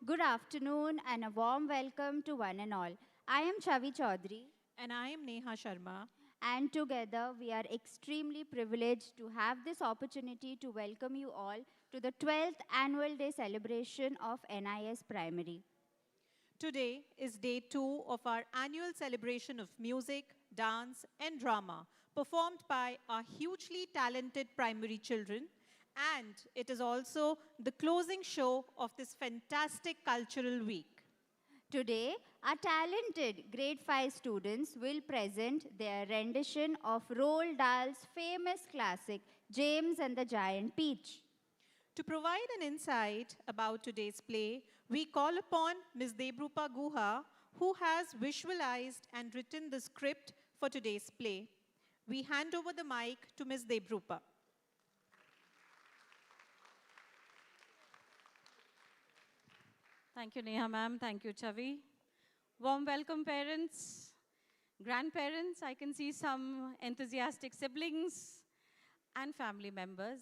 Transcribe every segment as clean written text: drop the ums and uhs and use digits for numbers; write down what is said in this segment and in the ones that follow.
Good afternoon and a warm welcome to one and all. I am Chavi Chaudhary, And I am Neha Sharma. and together we are extremely privileged to have this opportunity to welcome you all to the 12th annual day celebration of NIS Primary. Today is day 2 of our annual celebration of music, dance, and drama performed by our hugely talented primary children. And it is also the closing show of this fantastic cultural week. Today, our talented grade 5 students will present their rendition of Roald Dahl's famous classic, James and the Giant Peach. To provide an insight about today's play, we call upon Ms. Debrupa Guha, who has visualized and written the script for today's play. We hand over the mic to Ms. Debrupa. Thank you, Neha ma'am. Thank you, Chavi. Warm welcome, parents, grandparents. I can see some enthusiastic siblings and family members.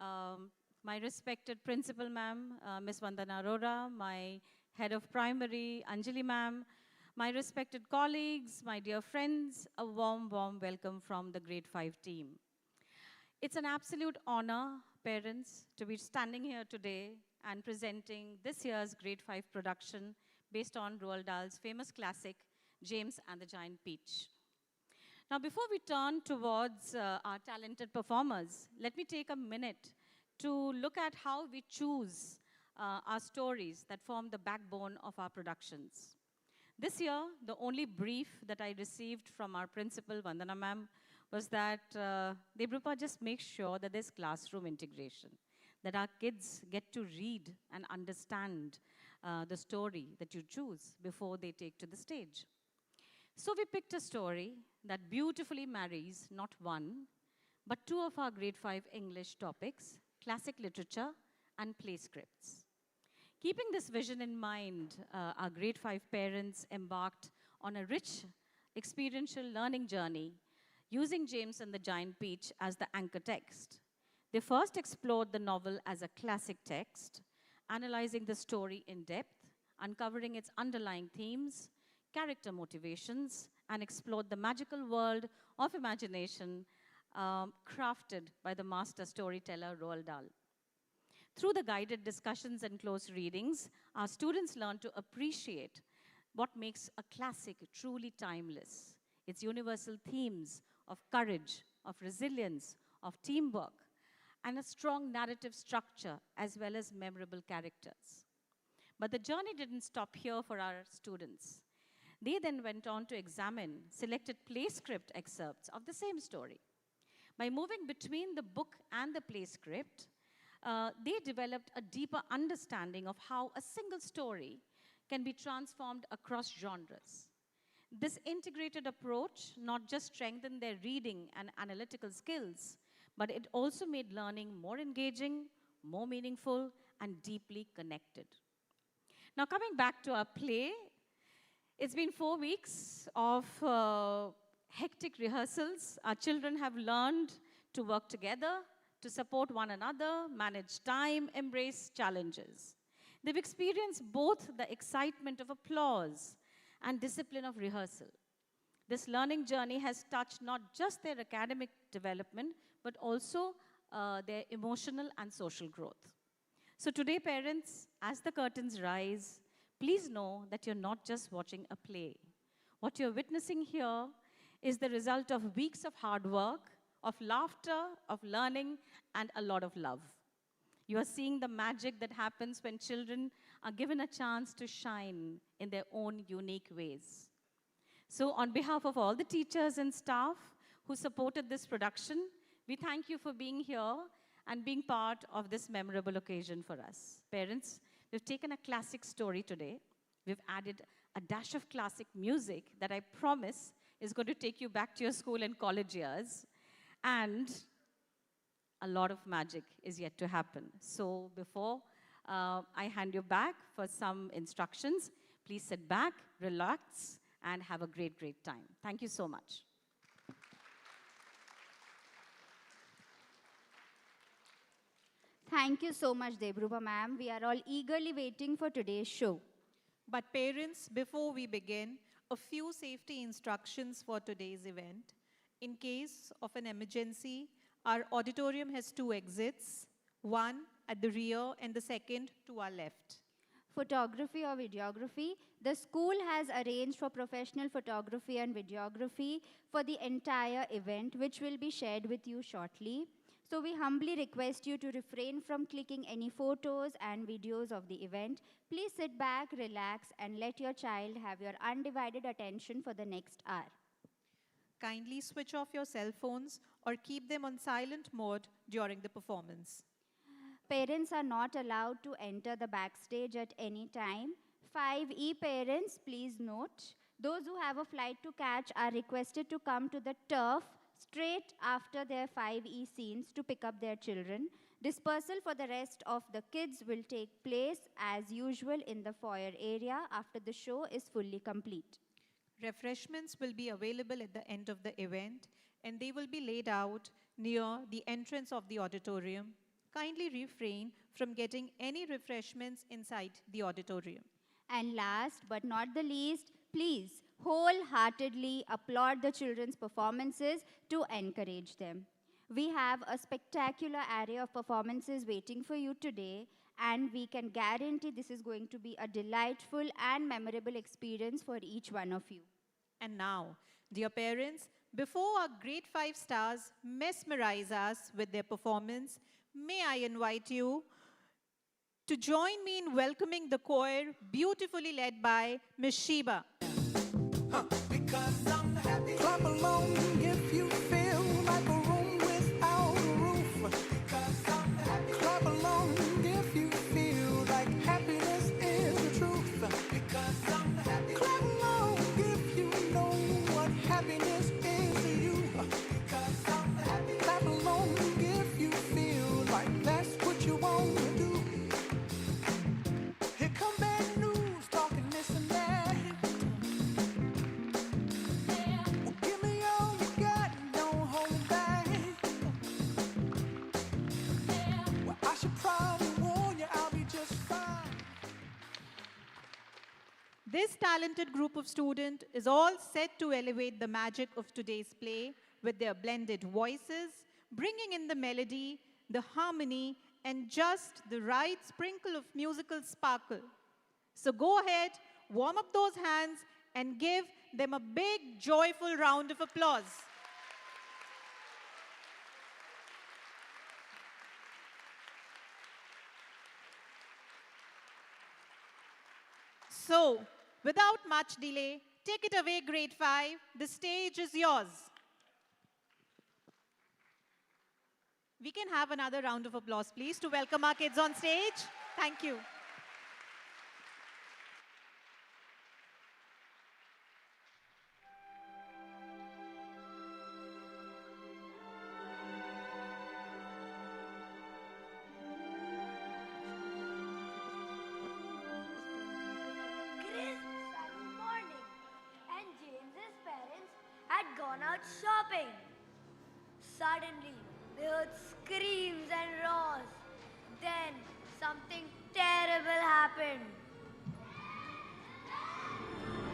My respected principal ma'am, Miss Vandana Arora, my head of primary, Anjali ma'am, my respected colleagues, my dear friends, a warm welcome from the grade 5 team. It's an absolute honor, parents, to be standing here today and presenting this year's grade 5 production based on Roald Dahl's famous classic, James and the Giant Peach. Now, before we turn towards our talented performers, let me take a minute to look at how we choose our stories that form the backbone of our productions. This year, the only brief that I received from our principal, Vandana ma'am, was that Debrupa just makes sure that there's classroom integration, that our kids get to read and understand the story that you choose before they take to the stage. So we picked a story that beautifully marries not one, but two of our grade 5 English topics, classic literature and play scripts. Keeping this vision in mind, our grade 5 parents embarked on a rich experiential learning journey using James and the Giant Peach as the anchor text. They first explored the novel as a classic text, analyzing the story in depth, uncovering its underlying themes, character motivations, and explored the magical world of imagination crafted by the master storyteller Roald Dahl. Through the guided discussions and close readings, our students learn to appreciate what makes a classic truly timeless. Its universal themes of courage, of resilience, of teamwork, and a strong narrative structure as well as memorable characters. But the journey didn't stop here for our students. They then went on to examine selected play script excerpts of the same story. By moving between the book and the play script, they developed a deeper understanding of how a single story can be transformed across genres. This integrated approach not just strengthened their reading and analytical skills, but it also made learning more engaging, more meaningful, and deeply connected. Now, coming back to our play, it's been 4 weeks of hectic rehearsals. Our children have learned to work together, to support one another, manage time, embrace challenges. They've experienced both the excitement of applause and discipline of rehearsal. This learning journey has touched not just their academic development, but also their emotional and social growth. So today, parents, as the curtains rise, please know that you're not just watching a play. What you're witnessing here is the result of weeks of hard work, of laughter, of learning, and a lot of love. You are seeing the magic that happens when children are given a chance to shine in their own unique ways. So on behalf of all the teachers and staff who supported this production, we thank you for being here and being part of this memorable occasion for us. Parents, we've taken a classic story today. We've added a dash of classic music that I promise is going to take you back to your school and college years. And a lot of magic is yet to happen. So before I hand you back for some instructions, please sit back, relax, and have a great time. Thank you so much. Thank you so much, Debruba ma'am. We are all eagerly waiting for today's show. But parents, before we begin, a few safety instructions for today's event. In case of an emergency, our auditorium has 2 exits, one at the rear and the second to our left. Photography or videography, the school has arranged for professional photography and videography for the entire event, which will be shared with you shortly. So we humbly request you to refrain from clicking any photos and videos of the event. Please sit back, relax, and let your child have your undivided attention for the next hour. Kindly switch off your cell phones or keep them on silent mode during the performance. Parents are not allowed to enter the backstage at any time. 5E parents, please note, those who have a flight to catch are requested to come to the turf straight after their 5E scenes to pick up their children. Dispersal for the rest of the kids will take place as usual in the foyer area after the show is fully complete. Refreshments will be available at the end of the event and they will be laid out near the entrance of the auditorium. Kindly refrain from getting any refreshments inside the auditorium. And last but not the least, please wholeheartedly applaud the children's performances to encourage them. We have a spectacular array of performances waiting for you today, and we can guarantee this is going to be a delightful and memorable experience for each one of you. And now, dear parents, before our grade 5 stars mesmerize us with their performance, may I invite you to join me in welcoming the choir, beautifully led by Ms. Sheba. Because I'm happy. Clap along if you feel like a room without a roof. Because I'm happy. Clap along if you feel like happiness is the truth. Because I'm happy. Clap along if you know what happiness is to you. Because I'm happy. Clap along if you feel like that's what you want to do. Here come bad news, talking this and that. Well, give me all you got, don't hold it back. Well, I should probably warn you, I'll be just fine. This talented group of students is all set to elevate the magic of today's play with their blended voices, bringing in the melody, the harmony, and just the right sprinkle of musical sparkle. So go ahead, warm up those hands, and give them a big, joyful round of applause. So, without much delay, take it away, grade 5. The stage is yours. We can have another round of applause, please, to welcome our kids on stage. Thank you. Crisp Sunday morning, and James's parents had gone out shopping. Suddenly, they heard screams and roars. Then, something terrible happened.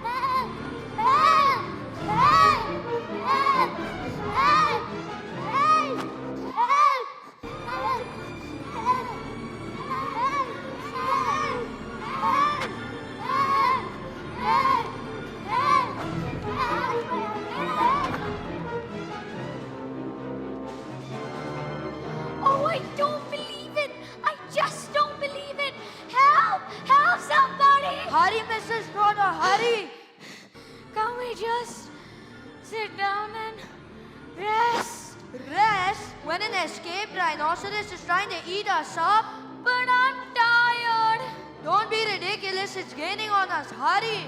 Help! Help! Help! Help! Help! Help! Help! Help! Help! Oh, I don't believe it! I just don't believe it! Help! Help somebody! Hurry, Mrs. Broder, hurry! Can we just sit down and rest? Rest when an escaped rhinoceros is trying to eat us up? But I'm tired. Don't be ridiculous, it's gaining on us. Hurry!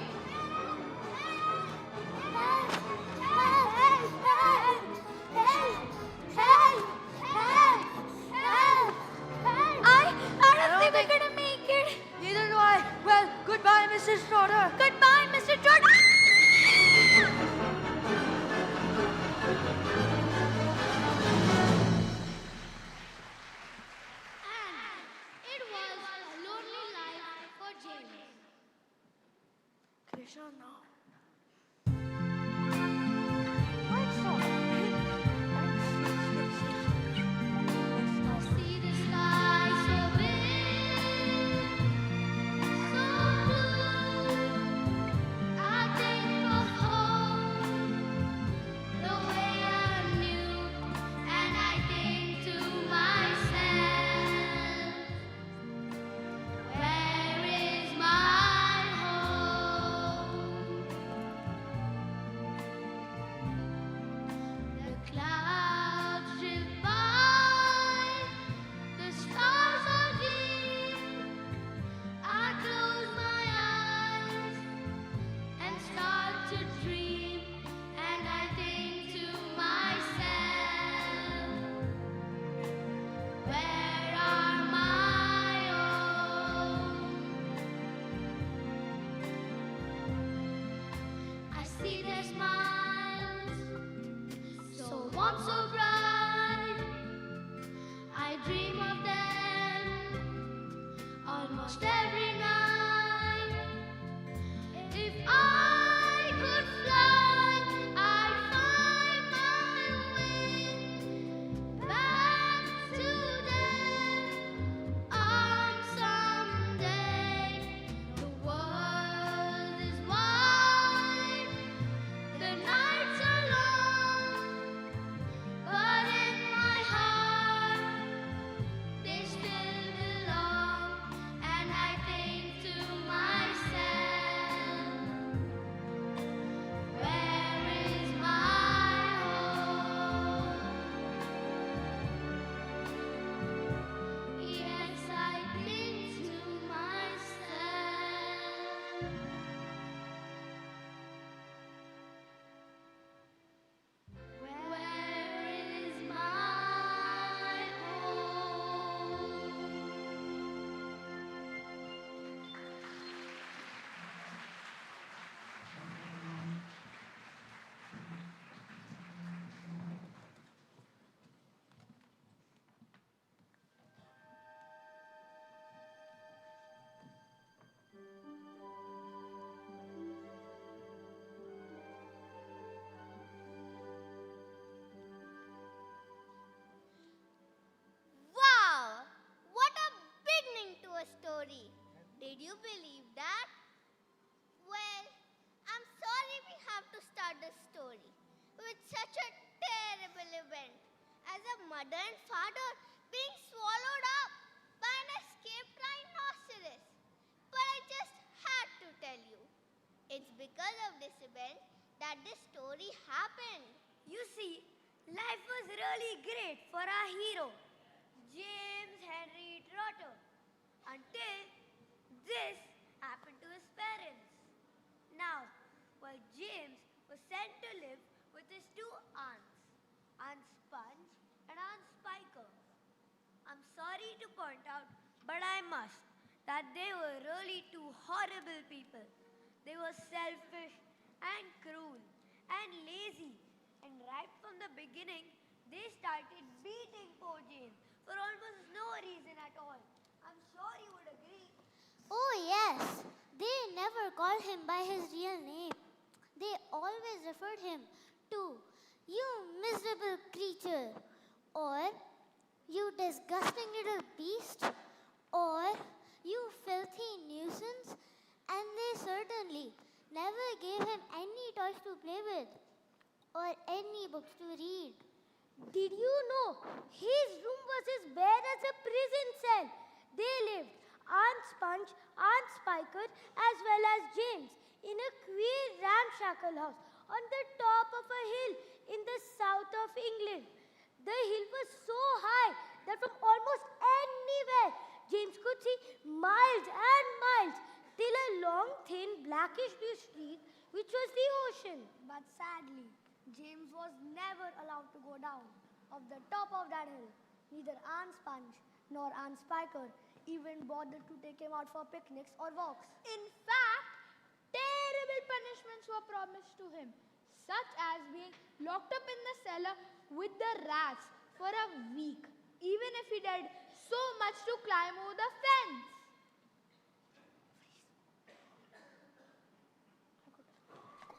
I don't think we're gonna make it. Neither do I. Well, goodbye, Mrs. Trotter. Goodbye, Mr. Trotter. And pressure now. See the sky so big, so blue. I think of home, the way I knew, and I think to myself, where is my home? The clouds drift by, the stars are dim. I close my eyes and start to dream, and I think to myself, where are my own? I see their smiles, so warm, so bright. I dream of them almost every night. If I could fly, I'd find my way back to their arms someday. The world is wide, the nights are long, but in my heart they still belong, and I think to myself, where is my home? Yes, I think to myself. Where is my home? Wow! What a beginning to a story. Did you believe that? Well, I'm sorry we have to start the story with such a terrible event as a mother and father being swallowed up by an escaped rhinoceros. But I just had to tell you. It's because of this event that this story happened. You see, life was really great for our hero, James Henry Trotter, until this happened to his parents. Now, while James was sent to live with his two aunts, Aunt Sponge and Aunt Spiker. I'm sorry to point out, but I must, that they were really two horrible people. They were selfish and cruel and lazy, and right from the beginning, they started beating poor James for almost no reason at all. I'm sure you would agree. Oh, yes. They never called him by his real name. They always referred him to "you miserable creature," or "you disgusting little beast," or "you filthy nuisance." And they certainly never gave him any toys to play with or any books to read. Did you know his room was as bad as a prison cell? They lived, Aunt Sponge, Aunt Spiker, as well as James, in a queer ramshackle house on the top of a hill in the south of England. The hill was so high that from almost anywhere James could see miles and miles, till a long, thin, blackish blue streak, which was the ocean. But sadly, James was never allowed to go down off the top of that hill. Neither Aunt Sponge nor Aunt Spiker even bothered to take him out for picnics or walks. In fact, terrible punishments were promised to him, such as being locked up in the cellar with the rats for a week, even if he did so much to climb over the fence.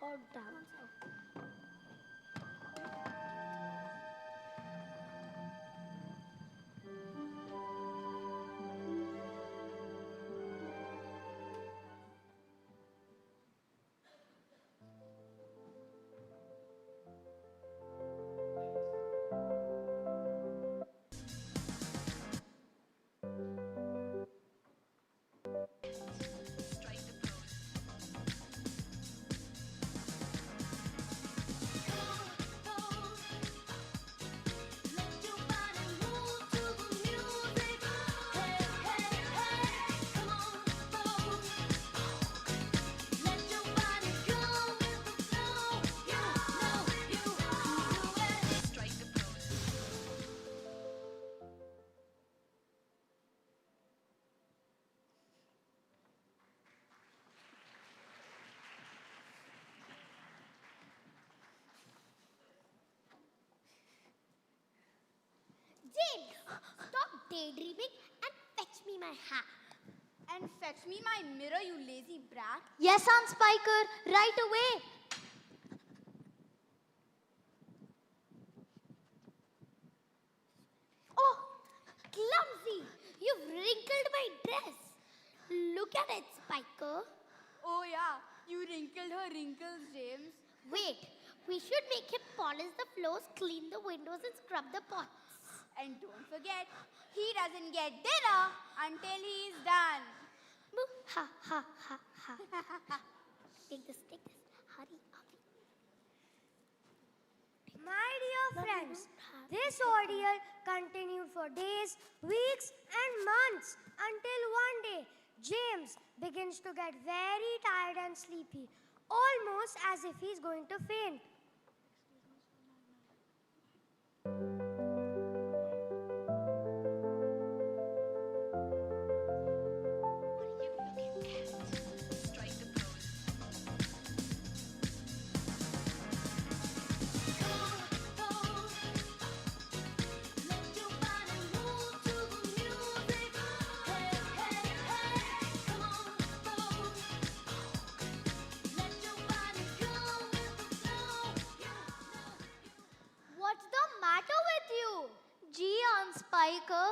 or down. James, stop daydreaming and fetch me my hat. And fetch me my mirror, you lazy brat. Yes, Aunt Spiker, right away. Oh, clumsy! You've wrinkled my dress. Look at it, Spiker. Oh yeah, you wrinkled her wrinkles, James. Wait, we should make him polish the floors, clean the windows, and scrub the pots. And don't forget, he doesn't get dinner until he's done. Boo, ha, ha, ha, ha. Take this, hurry up. My dear friends, this ordeal continued for days, weeks, and months until one day James begins to get very tired and sleepy, almost as if he's going to faint. What's the matter with you? Gee, Aunt Spiker,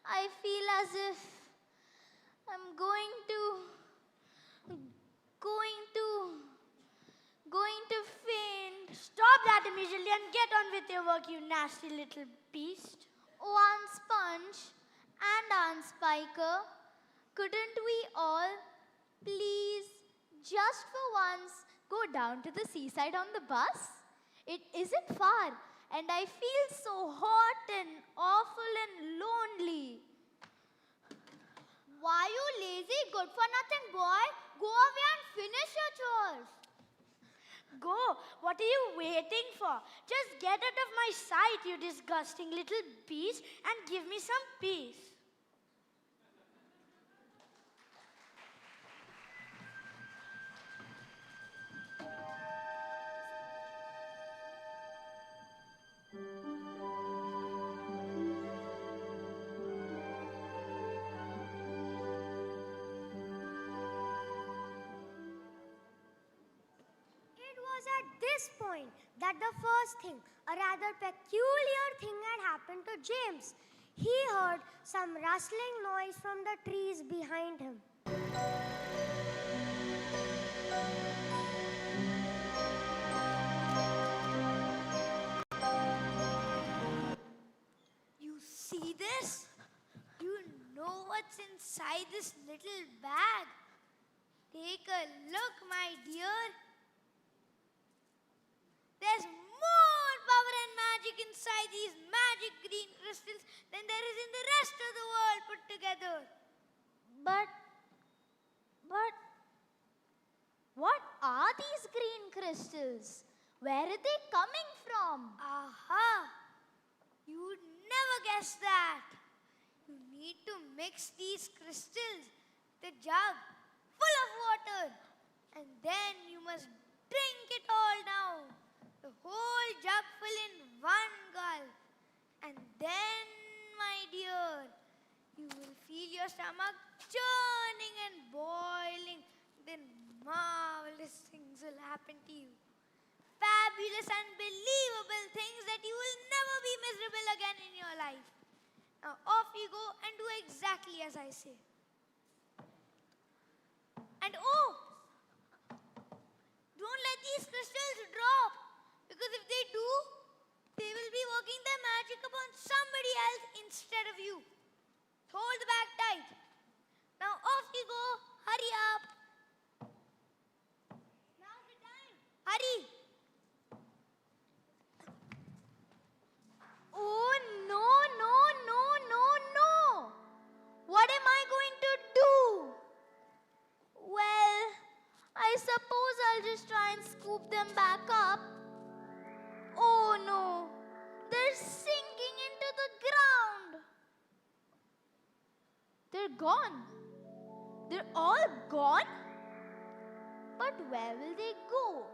I feel as if I'm going to faint. Stop that immediately and get on with your work, you nasty little beast. Oh, Aunt Sponge and Aunt Spiker, couldn't we all, please, just for once, go down to the seaside on the bus? It isn't far, and I feel so hot and awful and lonely. Why you lazy, good for nothing boy? Go away and finish your chores. Go, what are you waiting for? Just get out of my sight, you disgusting little beast, and give me some peace. It was at this point that the first thing, a rather peculiar thing had happened to James. He heard some rustling noise from the trees behind him. You see this? You know what's inside this little bag? Take a look, my dear. There's more power and magic inside these magic green crystals than there is in the rest of the world put together. But, what are these green crystals? Where are they coming from? Aha! You'd never guess that. You need to mix these crystals, the jug, full of water, and then you must drink it all down. The whole jug full in one gulp. And then, my dear, you will feel your stomach churning and boiling. Then marvelous things will happen happen to you. Fabulous, unbelievable things that you will never be miserable again in your life. Now off you go and do exactly as I say. And oh, don't let these crystals drop, because if they do, they will be working their magic upon somebody else instead of you. Hold the bag tight. Now off you go. Hurry up. Now's the time. Hurry. Oh, no, no, no, no, no. What am I going to do? Well, I suppose I'll just try and scoop them back up. Oh no, they're sinking into the ground. They're gone. They're all gone? But where will they go?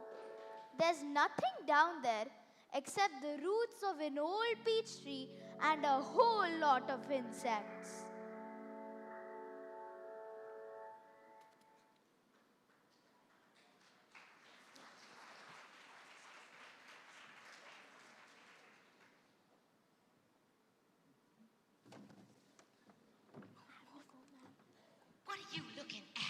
There's nothing down there except the roots of an old peach tree and a whole lot of insects. What are you looking at?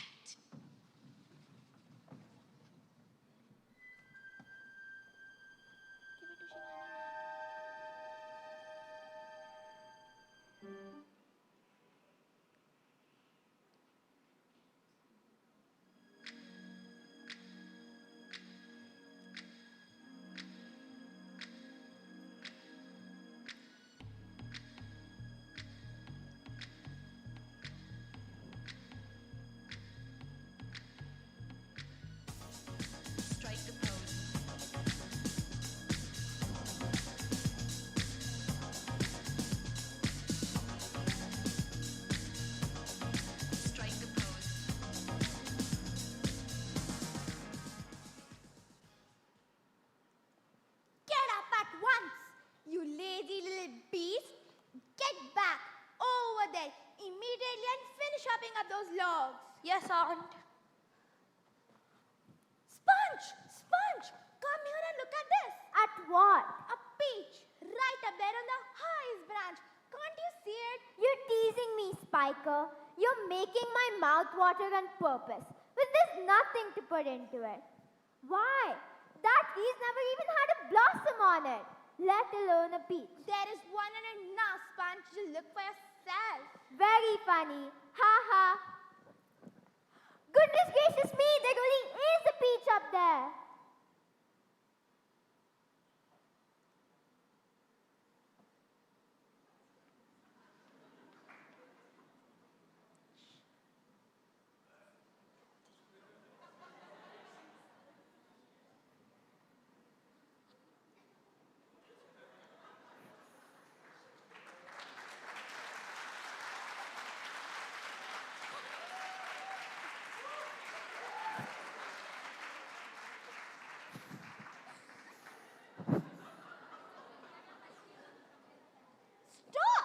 Strike the pose. Strike the pose. Get up at once, you lazy little beast. Get back over there immediately and finish chopping up those logs. Yes, Aunt. Sponge! Sponge! Come here and look at this. At what? A peach right up there on the highest branch. Can't you see it? You're teasing me, Spiker. You're making my mouth water on purpose, but there's nothing to put into it. Why? That tree's never even had a blossom on it, let alone a peach. There is one and enough, Sponge. Just look for yourself. Very funny. Ha ha. Goodness gracious me, there really is a peach up there. Stop!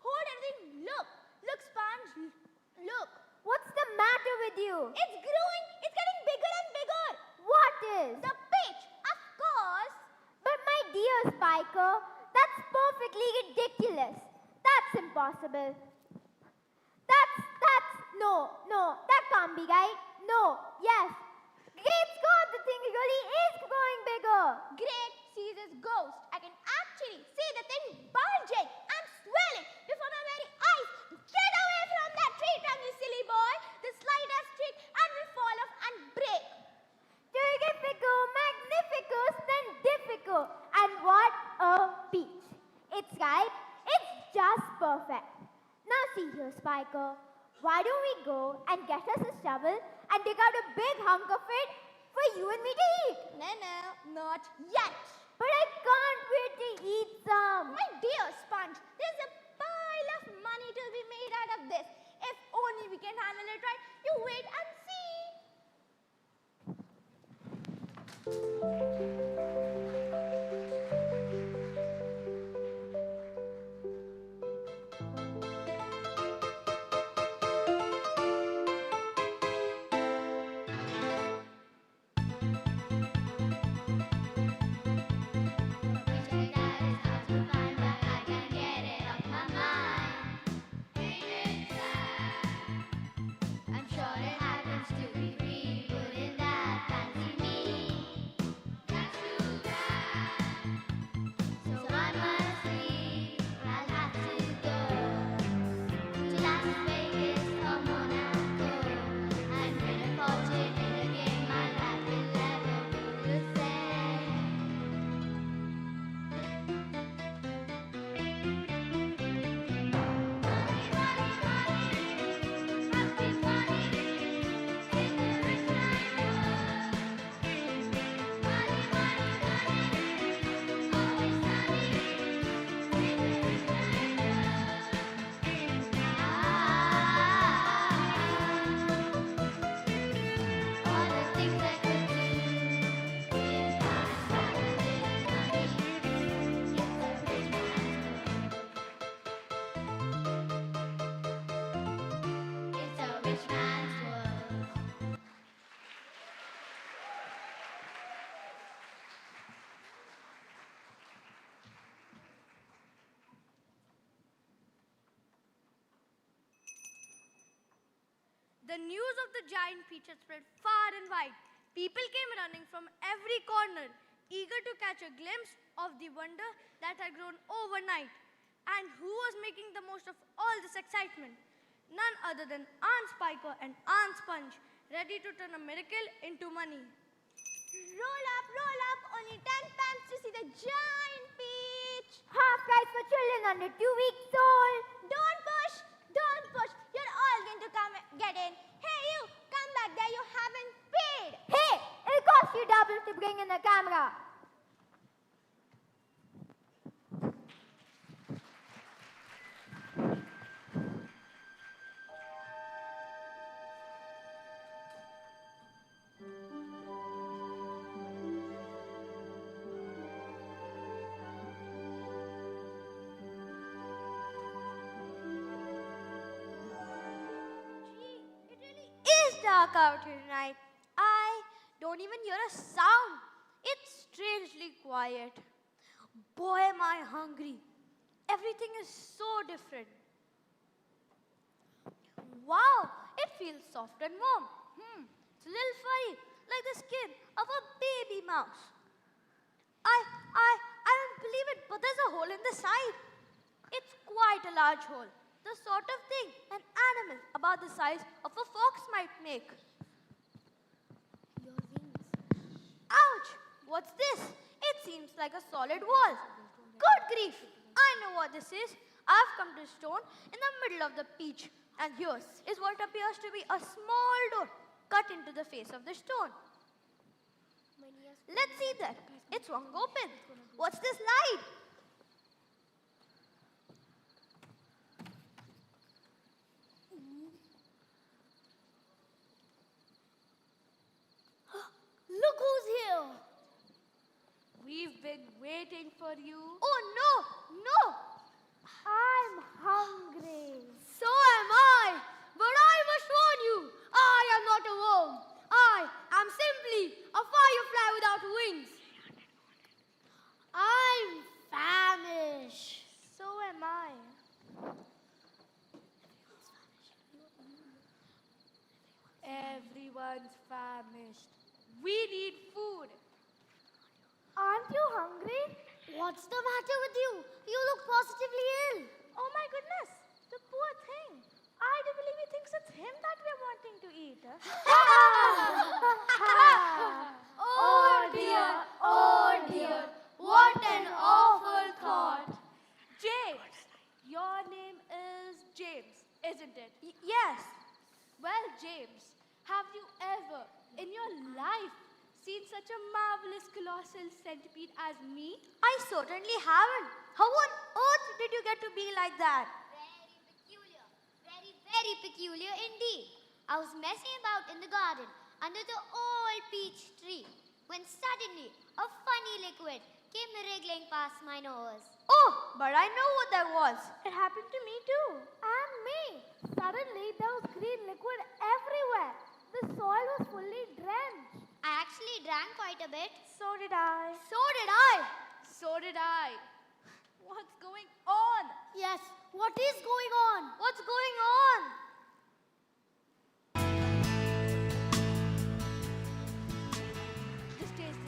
Hold everything. Look. Look, Sponge. Look. What's the matter with you? It's growing. It's getting bigger and bigger. What is? The peach, of course. But my dear Spiker, that's perfectly ridiculous. That's impossible. No, that can't be right. No, yes. Great Scott, the thing really is growing bigger. Great sees his ghost. I can actually see the thing bulging and swelling before my very eyes. Get away from that tree trunk, you silly boy. The slightest trick and will fall off and break. Terrifico, magnificus, then difficult. And what a peach. It's ripe. It's just perfect. Now see here, Spiker. Why don't we go and get us a shovel and dig out a big hunk of it for you and me to eat? No, not yet. But I can't wait to eat some. My dear Sponge, there's a pile of money to be made out of this. If only we can handle it right. You wait and see. The news of the giant peach had spread far and wide. People came running from every corner, eager to catch a glimpse of the wonder that had grown overnight. And who was making the most of all this excitement? None other than Aunt Spiker and Aunt Sponge, ready to turn a miracle into money. Roll up, only 10 pence to see the giant peach. Half price for children under 2 weeks old. Don't push, you're all going to come get in. Hey you, come back there, you haven't paid. Hey, it'll cost you double to bring in the camera. Dark out here tonight. I don't even hear a sound. It's strangely quiet. Boy, am I hungry. Everything is so different. Wow, it feels soft and warm. It's a little furry, like the skin of a baby mouse. I don't believe it, but there's a hole in the side. It's quite a large hole. The sort of thing an animal about the size of a fox might make. Your wings. Ouch! What's this? It seems like a solid wall. Good grief! I know what this is. I've come to a stone in the middle of the peach. And here is what appears to be a small door cut into the face of the stone. Let's see that. It's swung open. What's this light? Look who's here. We've been waiting for you. Oh, no. I'm hungry. So am I. But I must warn you, I am not a worm. I am simply a firefly without wings. I'm famished. So am I. Everyone's famished. We need food. Aren't you hungry? What's the matter with you? You look positively ill. Oh my goodness, the poor thing. I do believe he thinks it's him that we're wanting to eat. Oh dear, what an awful thought. James, your name is James, isn't it? Yes. Well, James, have you ever in your life seen such a marvelous colossal centipede as me? I certainly haven't. How on earth did you get to be like that? Very peculiar. Very peculiar indeed. I was messing about in the garden under the old peach tree when suddenly a funny liquid came wriggling past my nose. Oh, but I know what that was. It happened to me too. And me. Suddenly there was green liquid everywhere. The soil was fully drenched. I actually drank quite a bit. So did I. So did I. What's going on? Yes, what is going on? What's going on? This taste.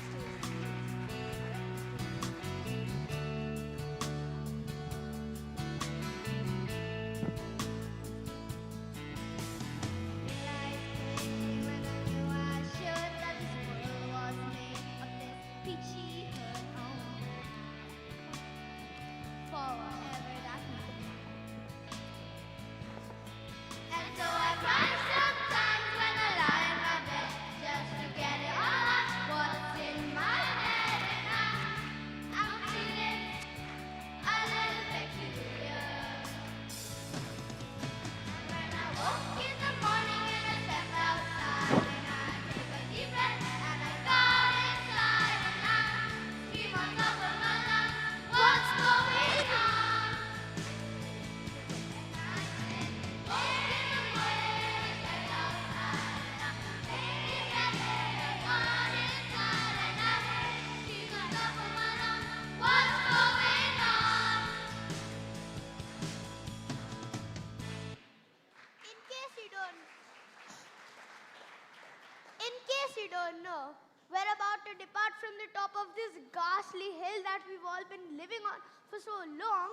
we don't know. We're about to depart from the top of this ghastly hill that we've all been living on for so long.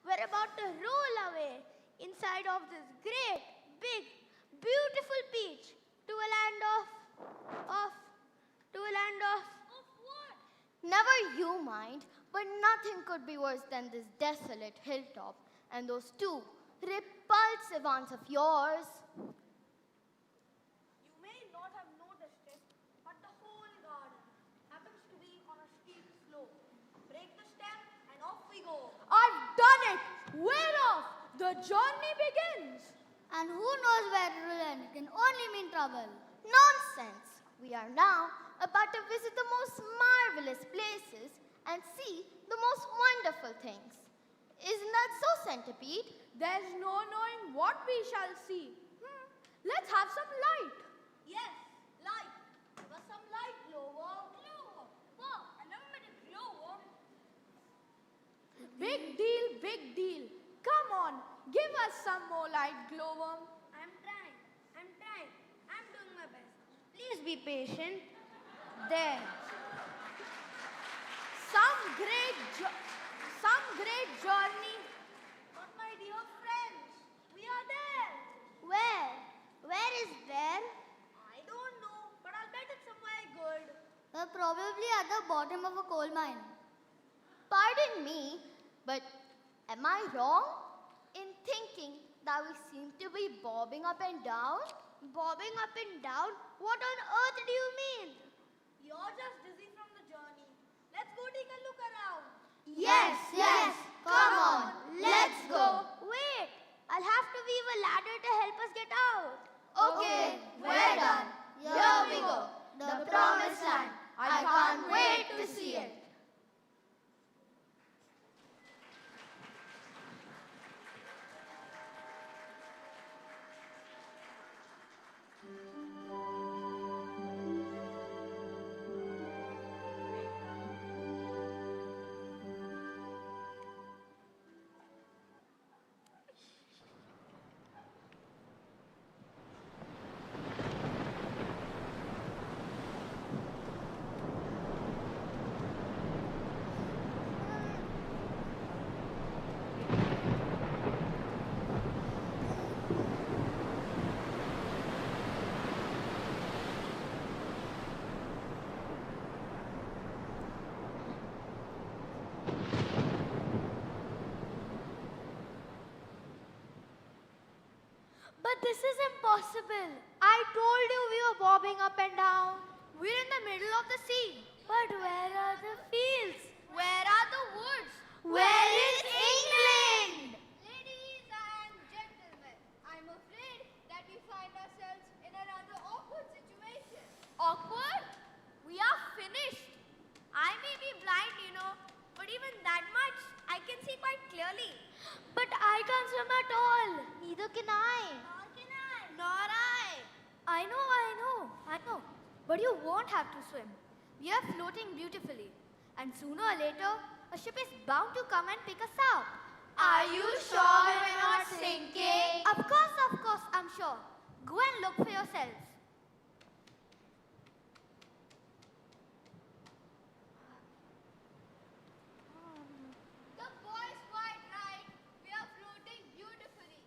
We're about to roll away inside of this great, big, beautiful beach to a land to a land of what? Never you mind, but nothing could be worse than this desolate hilltop and those two repulsive aunts of yours. You may not have noticed it, but the whole garden happens to be on a steep slope. Break the step and off we go. I've done it! We're off! The journey begins! And who knows where it will end? It can only mean trouble. Nonsense! We are now about to visit the most marvelous places and see the most wonderful things. Isn't that so, Centipede? There's no knowing what we shall see. Let's have some light. Yes, light. Give us some light, glowworm. Glowworm. Wow, I never met a glowworm. Big deal, big deal. Come on, give us some more light, glowworm. I'm trying. I'm doing my best. Please be patient. There. Some great journey. But my dear friends, we are there. Where? Where is there? I don't know, but I'll bet it's somewhere good. Well, probably at the bottom of a coal mine. Pardon me, but am I wrong in thinking that we seem to be bobbing up and down? Bobbing up and down? What on earth do you mean? You're just dizzy from the journey. Let's go take a look around. Yes, come on, let's go. Wait, I'll have to weave a ladder to help us get out. Okay, we're done. Here we go. The promised land. I can't wait to see it. But this is impossible. I told you we were bobbing up and down. We're in the middle of the sea. But where are the fields? Where are the woods? Where is England? Ladies and gentlemen, I'm afraid that we find ourselves in a rather awkward situation. Awkward? We are finished. I may be blind, but even that much I can see quite clearly. But I can't swim at all. Neither can I. Nor I. I know. But you won't have to swim. We are floating beautifully. And sooner or later, a ship is bound to come and pick us up. Are you sure we're not sinking? Of course, I'm sure. Go and look for yourselves. The boy's quite right. We are floating beautifully.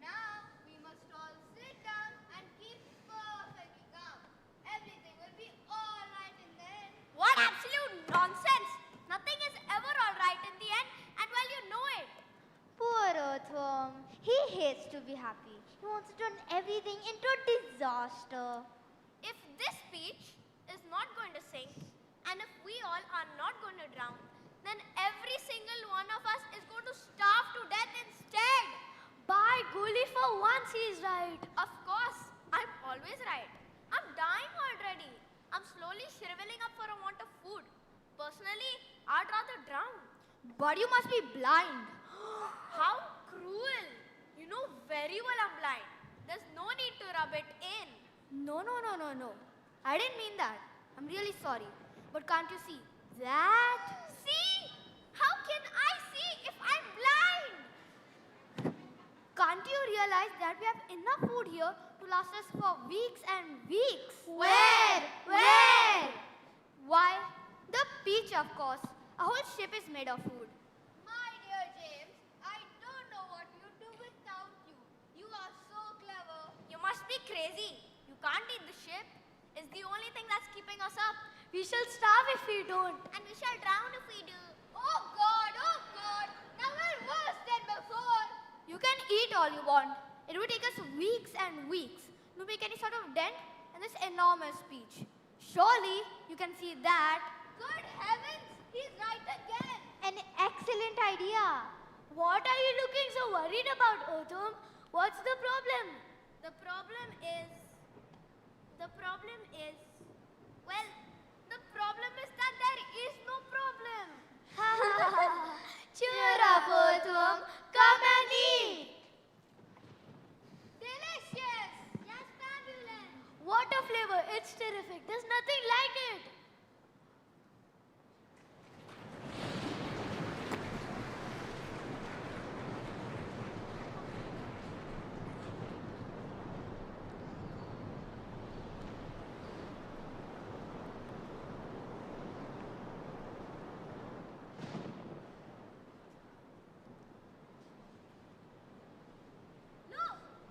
Now we must all sit down and keep perfectly calm. Everything will be all right in the end. What absolute nonsense! Nothing is ever all right in the end, and well, you know it. Poor Earthworm. He hates to be happy. He wants to turn everything into a disaster. If this beach is not going to sink, and if we all are not going to drown, then every single one of us is going to starve to death instead. By golly, for once he's right. Of course, I'm always right. I'm dying already. I'm slowly shriveling up for a want of food. Personally, I'd rather drown. But you must be blind. How cruel. You know very well I'm blind. There's no need to rub it in. No. I didn't mean that. I'm really sorry. But can't you see that? See? How can I see if I'm blind? Can't you realize that we have enough food here to last us for weeks and weeks? Where? course. A whole ship is made of food. My dear James, I don't know what you'd do without you. You are so clever. You must be crazy. You can't eat the ship. It's the only thing that's keeping us up. We shall starve if we don't. And we shall drown if we do. Oh God, now we're worse than before. You can eat all you want. It would take us weeks and weeks to make any sort of dent in this enormous beach. Surely you can see that. Good heavens, he's right again. An excellent idea. What are you looking so worried about, Autumn? What's the problem? The problem is, well, the problem is that there is no problem. Cheer up, Autumn. Come and eat. Delicious. Yes, fabulous. What a flavor. It's terrific. There's nothing like it.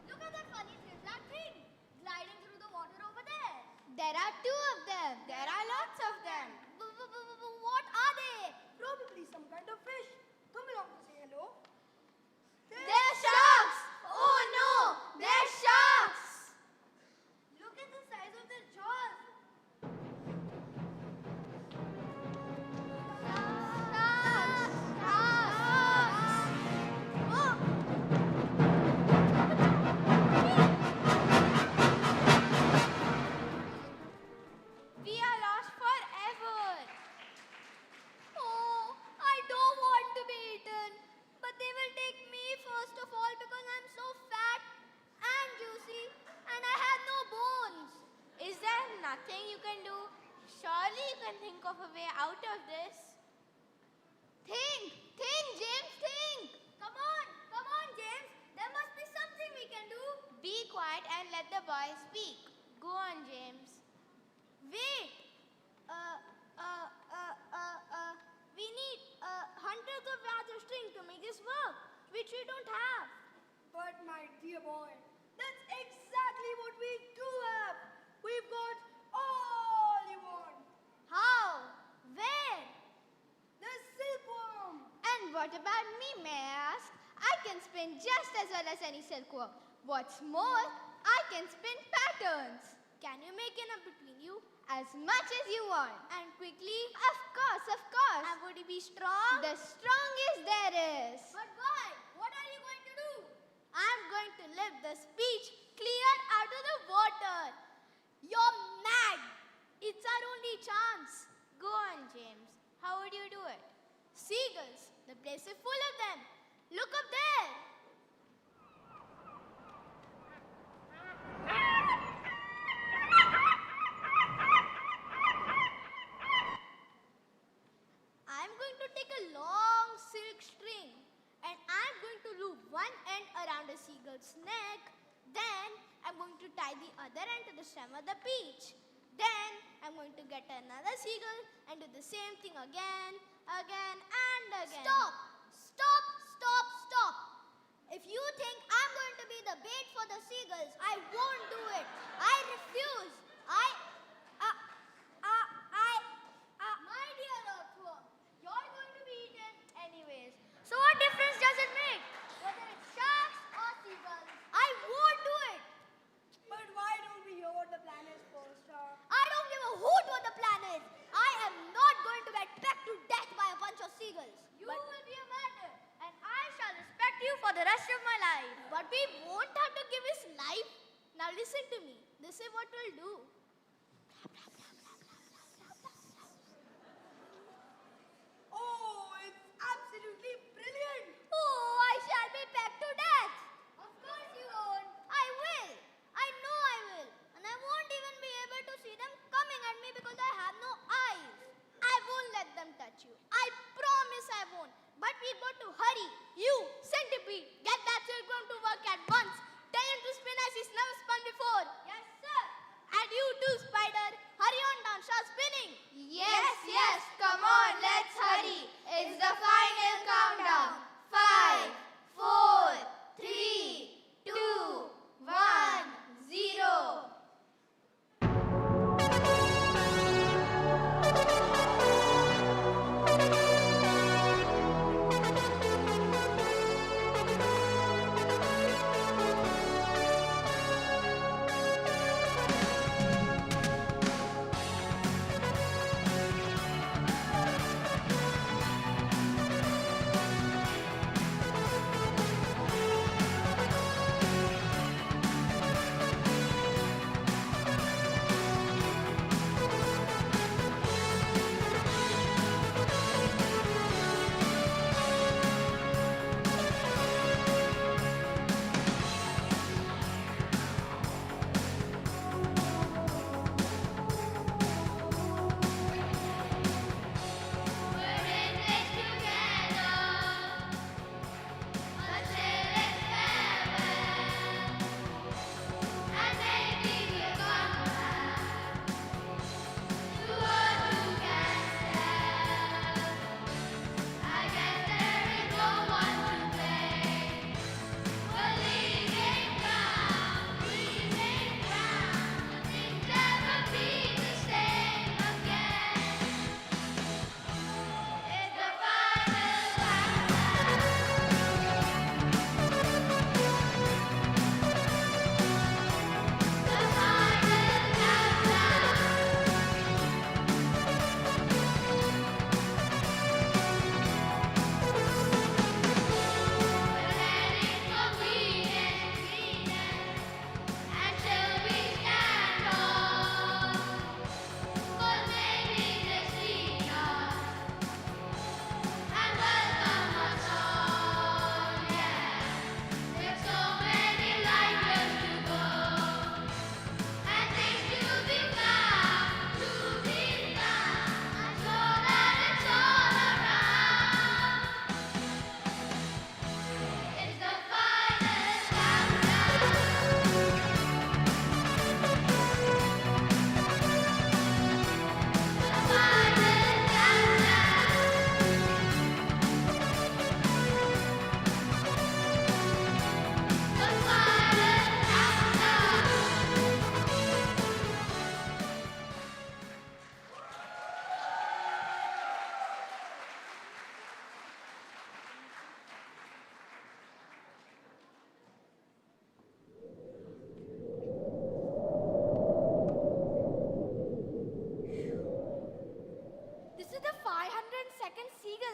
Look at that funny zigzag thing gliding through the water over there. There are two of them. There are lots of them. What are they? Probably some kind of fish. Come along to say hello. They're sharks. Oh no, they're sharks. Look at the size of their jaws. We are lost forever. Oh, I don't want to be eaten. But they will take me first of all because I'm so fat and juicy and I have no bones. Is there nothing you can do? Surely you can think of a way out of this. Think, James, think. Come on, James. There must be something we can do. Be quiet and let the boy speak. Go on, James. Wait. We need hundreds of yards of string to make this work, which we don't have. But my dear boy, that's exactly what we do have. We've got all you want. How? Where? The silkworm. And what about me, may I ask? I can spin just as well as any silkworm. What's more, I can spin patterns. Can you make enough between you? As much as you want. And quickly? Of course, of course. And would it be strong? The strongest there is. But why? What are you going to do? I'm going to lift the speech clear out of the water. You're mad. It's our only chance. Go on, James. How would you do it? Seagulls. The place is full of them. Look up there. I'm going to take a long silk string and I'm going to loop one end around a seagull's neck. Then I'm going to tie the other end to the stem of the peach. Then I'm going to get another seagull and do the same thing again and again. Stop. If you think I'm going to be the bait for the seagulls, I won't do it. I refuse. My dear earthworm, you're going to be eaten anyways. So what difference does it make? Whether it's sharks or seagulls, I won't do it. But why don't we hear what the plan is first? I don't give a hoot what the plan is. I am not going to get pecked to death by a bunch of seagulls. You will be a martyr, and I shall respect you for the rest of my life. But we won't have to give his life. Now listen to me. This is what we'll do. Oh, it's absolutely brilliant. Oh, I shall be pecked to death. Of course you won't. I will. I know I will. And I won't even be able to see them coming at me because I have no eyes. I won't let them touch you. I promise I won't. But we've got to hurry. You, centipede, get that silkworm to work at once. Tell him to spin as he's never spun before. Yes, sir. And you,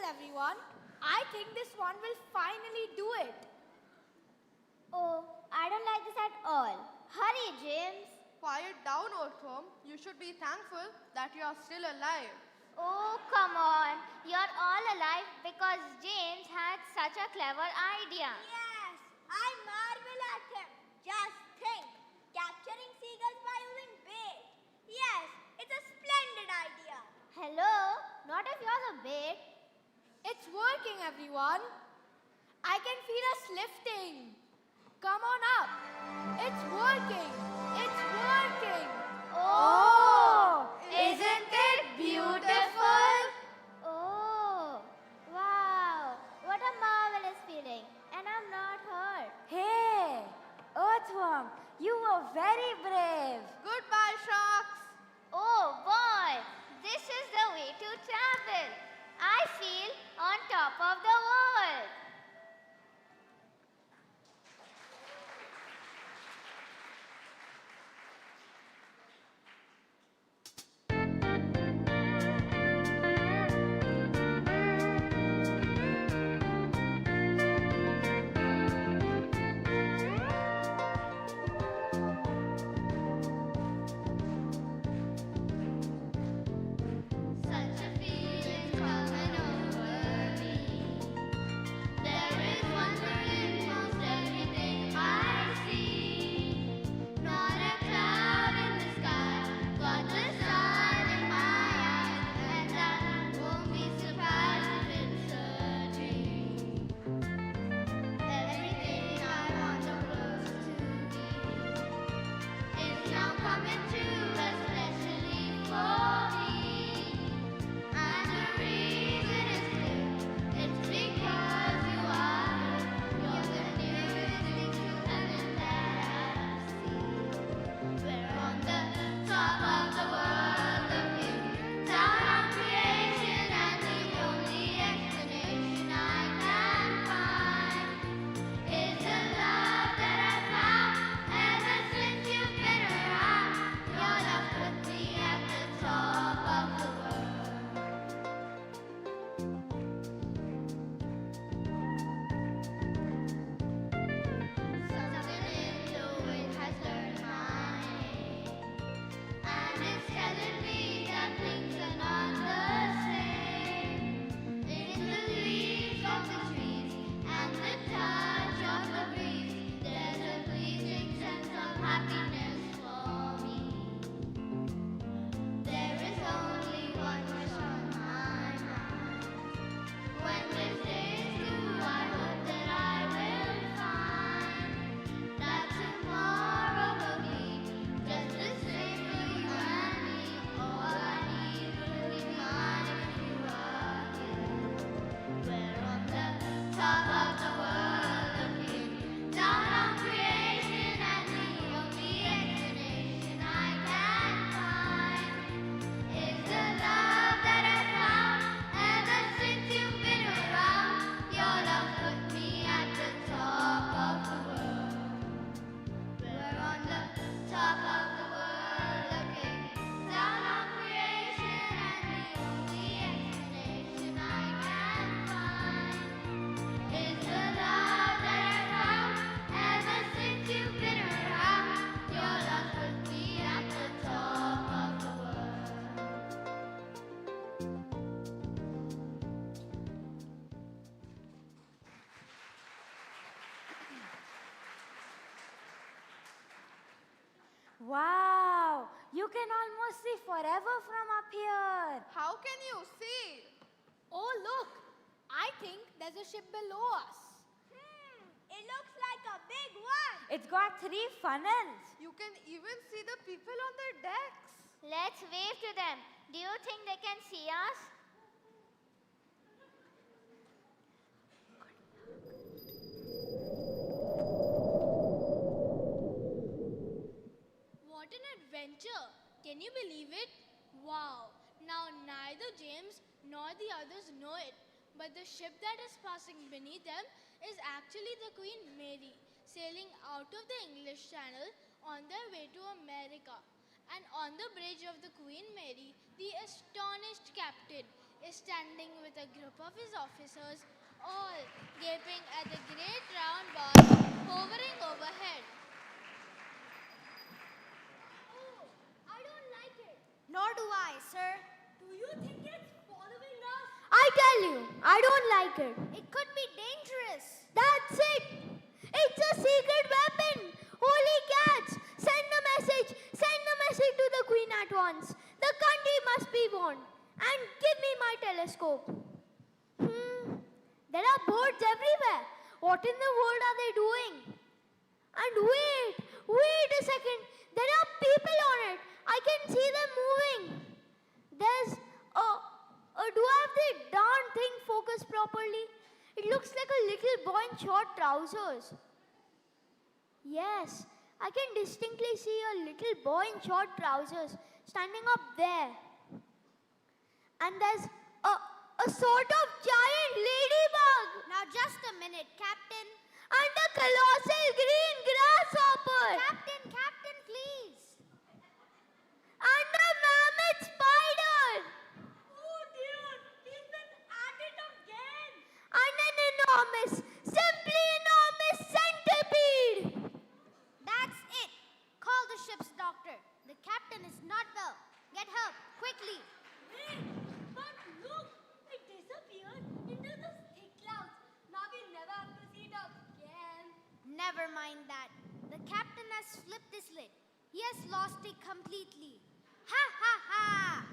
everyone. I think this one will finally do it. Oh, I don't like this at all. Hurry, James. Quiet down, Earthworm. You should be thankful that you are still alive. Oh, come on. You're all alive because James had such a clever idea. Yes, I marvel at him. Just think, capturing seagulls by using bait. Yes, it's a splendid idea. Hello? Not if you're the bait. It's working, everyone. I can feel us lifting. Come on up. It's working. It's working. Oh, isn't it beautiful? Oh, wow. What a marvelous feeling. And I'm not hurt. Hey, Earthworm, you were very brave. Goodbye, sharks. Oh boy, this is the way to travel. I feel on top of the world. Such a feeling's coming over me. There is wonder in most everything I see. Not a cloud in the sky, got the sun in my eyes, and I won't be surprised if it's a dream. Everything I want so close to me is now coming true, especially for me. And the reason is clear, it's because you are here. You're the nearest thing to heaven that I've seen. We're on the top of the world, looking down on creation, and the only explanation I can find is the love that I found ever since you've been around. Your love put me at the top of the world. Something in the wind has learned my name, and it's telling me that things are not the same. In the leaves of the trees and the touch of the breeze, there's a fleeting sense of happiness for me. There is only one wish on my mind. When this day is through, I hope that I will find that tomorrow will be just the same for you and me. All I need will be mine if you are here. We're on the top of the world, looking down on creation, and the only explanation I can find is the love that I found ever since you've been around. Your love put me at the top of the world. We're on the top of the world, looking down on creation, and the only explanation I can find is the love that I found ever since you've been around. Your love put me at the top of the world. Wow, you can almost see forever from up here. How can you see? Oh, look. I think there's a ship below us. It looks like a big one. It's got 3 funnels. You can even see the people on the decks. Let's wave to them. Do you think they can see us? What an adventure! Can you believe it? Wow! Now neither James nor the others know it, but the ship that is passing beneath them is actually the Queen Mary, sailing out of the English Channel on their way to America. And on the bridge of the Queen Mary, the astonished captain is standing with a group of his officers, all gaping at the great round ball hovering overhead. Oh, I don't like it. Nor do I, sir. Do you think it's following us? I tell you, I don't like it. It could be dangerous. That's it. It's a secret weapon. Holy cats, send a message. Send a message to the queen at once. The country must be warned. And give me my telescope. There are birds everywhere. What in the world are they doing? And wait a second. There are people on it. I can see them moving. There's do I have the darn thing focused properly? It looks like a little boy in short trousers. Yes, I can distinctly see a little boy in short trousers standing up there. And there's a sort of giant ladybug. Now just a minute, Captain. And a colossal green grasshopper. Captain, please. And a mammoth spider. Oh dear, he's been at it again. And an simply enormous centipede. That's it. Call the ship's doctor. The captain is not well. Get help, quickly. Wait, but look, it disappeared into the thick clouds. Now we never have to see it again. Never mind that. The captain has flipped his lid. He has lost it completely. Ha ha ha!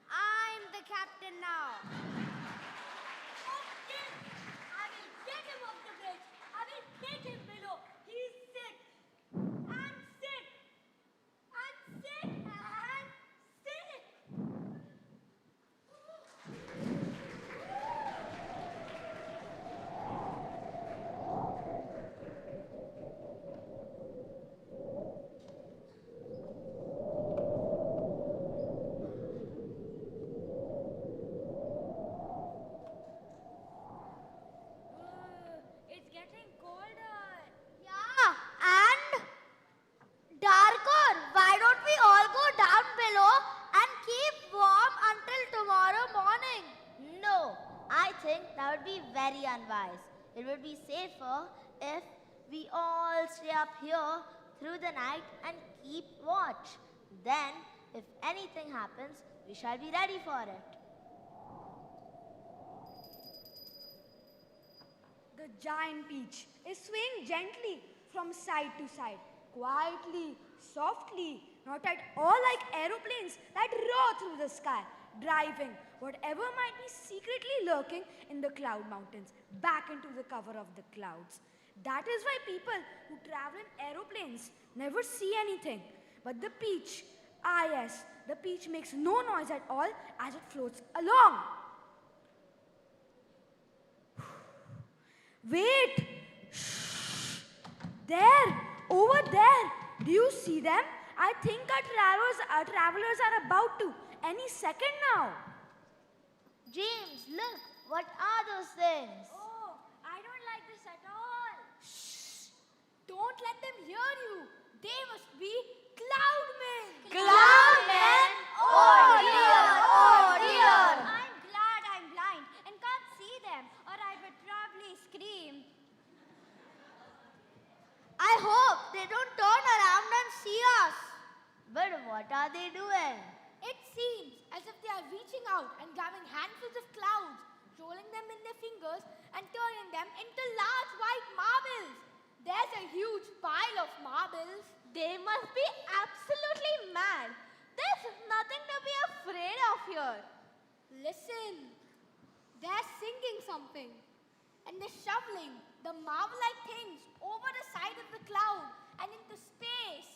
I'm the captain now. Okay, I will get him off the bridge. I will take him below. He's sick. And sick. And sick. And sick. It's getting colder. Yeah, and darker. Why don't we all go down below and keep warm until tomorrow morning? No, I think that would be very unwise. It would be safer if we all stay up here through the night and keep watch. Then, if anything happens, we shall be ready for it. The giant peach is swaying gently from side to side, quietly, softly, not at all like aeroplanes that roar through the sky, driving whatever might be secretly lurking in the cloud mountains back into the cover of the clouds. That is why people who travel in aeroplanes never see anything. But the peach, yes, the peach makes no noise at all as it floats along. Wait! Shh! There! Over there! Do you see them? I think our travelers are about to. Any second now. James, look, what are those things? Oh, I don't like this at all. Shh! Don't let them hear you. They must be cloudmen. Cloudmen? Oh dear, oh dear. I'm glad I'm blind and can't see them, or I would probably scream. I hope they don't turn around and see us. But what are they doing? It seems as if they are reaching out and grabbing handfuls of clouds, rolling them in their fingers and turning them into large white marbles. There's a huge pile of marbles. They must be absolutely mad. There's nothing to be afraid of here. Listen, they're singing something. And they're shoveling the marble-like things over the side of the cloud and into space.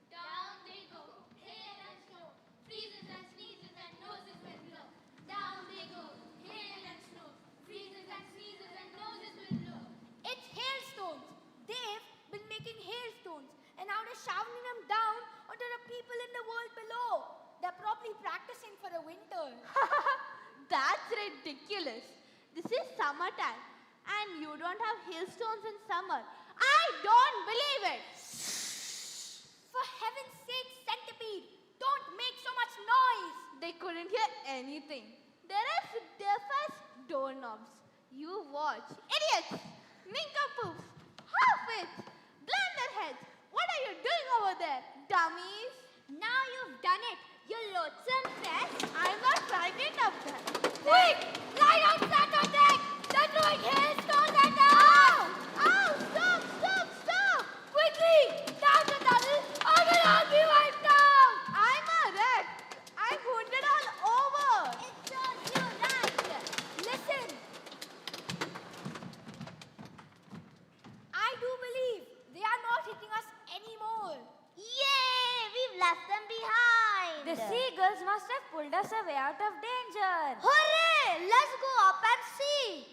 Down they go, hail and snow, freezes and sneezes and noses will blow. Down they go, hail and snow, freezes and sneezes and noses will blow. It's hailstones. They've been making hailstones and now they're shoveling them down onto the people in the world below. They're probably practicing for the winter. That's ridiculous. This is summertime and you don't have hailstones in summer. I don't believe it. For heaven's sake, centipede, don't make so much noise. They couldn't hear anything. They're first doorknobs. You watch. Idiots! Nincompoops! Half-wits! Blender heads! What are you doing over there, dummies? Now you've done it, you loathsome pest. I'm not frightened of them. Quick! Lie down flat on deck! They're throwing hailstones at us! Ow! Ow! Stop! Stop! Stop! Quickly! Down the tunnel or we'll all be wiped out! I'm a wreck. I'm wounded all over. It serves you right. Listen. I do believe they are not hitting us anymore. Yay! We've left them behind. The seagulls must have pulled us away out of danger. Hooray! Let's go up and see.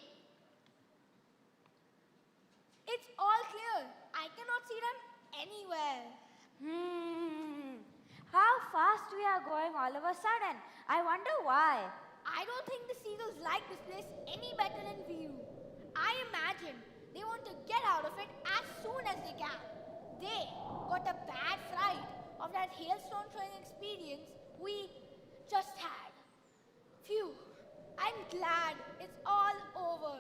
It's all clear. I cannot see them anywhere. How fast we are going all of a sudden. I wonder why. I don't think the seagulls like this place any better than we do. I imagine they want to get out of it as soon as they can. They got a bad fright of that hailstone throwing experience we just had. Phew, I'm glad it's all over.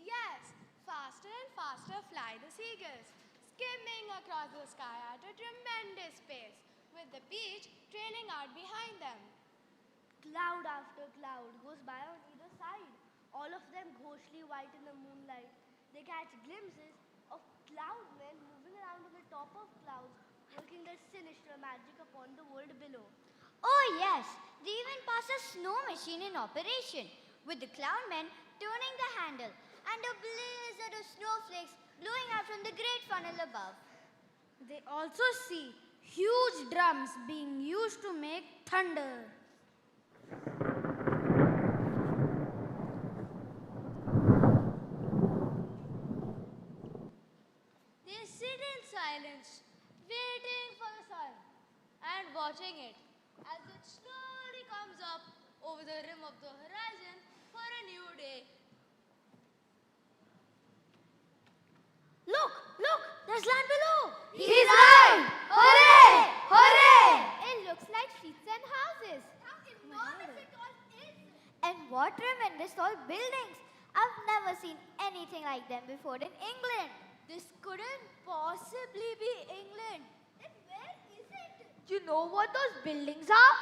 Yes, faster and faster fly the seagulls, skimming across the sky at a tremendous pace, with the beach trailing out behind them. Cloud after cloud goes by on either side, all of them ghostly white in the moonlight. They catch glimpses of cloud men moving around on the top of clouds, working their sinister magic upon the world below. Oh yes, they even pass a snow machine in operation, with the clown men turning the handle and a blizzard of snowflakes blowing out from the great funnel above. They also see huge drums being used to make thunder. They sit in silence, waiting for the sun and watching it as it slowly comes up over the rim of the horizon for a new day. Look, look, there's land below. He's right! Hooray! Hooray! It looks like streets and houses. How enormous it all is! And what tremendous tall buildings! I've never seen anything like them before in England. This couldn't possibly be England. Then where is it? You know what those buildings are?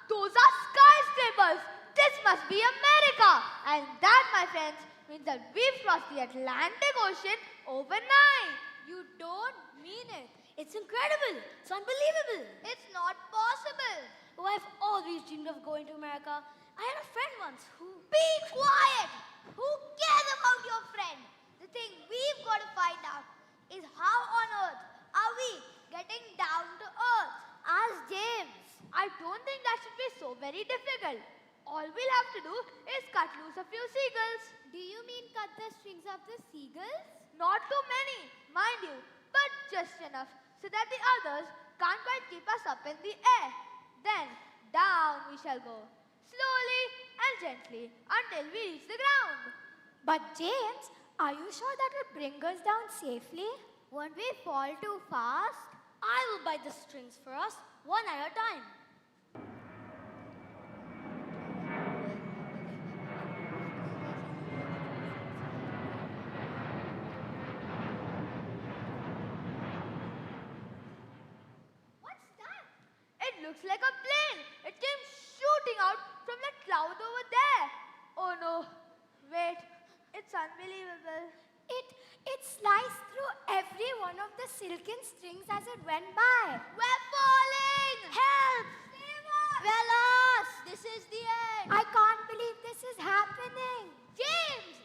Those are skyscrapers. This must be America. And that, my friends, means that we've crossed the Atlantic Ocean overnight. You don't mean it. It's incredible. It's unbelievable. It's not possible. Oh, I've always dreamed of going to America. I had a friend once who... Be quiet! Who cares about your friend? The thing we've got to find out is how on earth are we getting down to earth? Ask James. I don't think that should be so very difficult. All we'll have to do is cut loose a few seagulls. Do you mean cut the strings of the seagulls? Not too many, mind you, but just enough so that the others can't quite keep us up in the air. Then down we shall go, slowly and gently until we reach the ground. But James, are you sure that will bring us down safely? Won't we fall too fast? I will bite the strings for us, one at a time. What's that? It looks like a plane. It came shooting out from that cloud over there. Oh no, wait, it's unbelievable. It sliced through every one of the silken strings as it went by. We're falling! Help! Save us! We're lost! This is the end. I can't believe this is happening. James!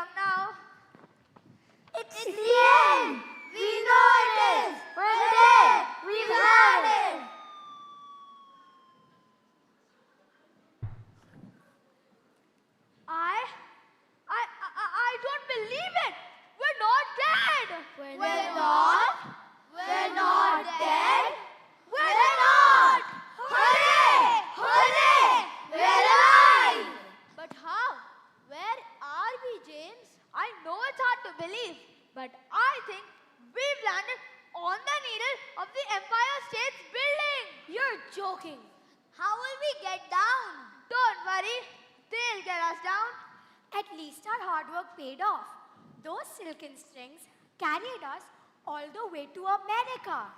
long now. It's the end! We know it is! We're there! We've had it! I don't believe it. We're not dead. We're not? We're not dead? We're not! Hooray! Hooray! We're alive! But how? Where are we, James? I know it's hard to believe, but I think we've landed on the needle of the Empire State's building. You're joking. How will we get down? Don't worry, they'll get us down. At least our hard work paid off. Those silken strings carried us all the way to America.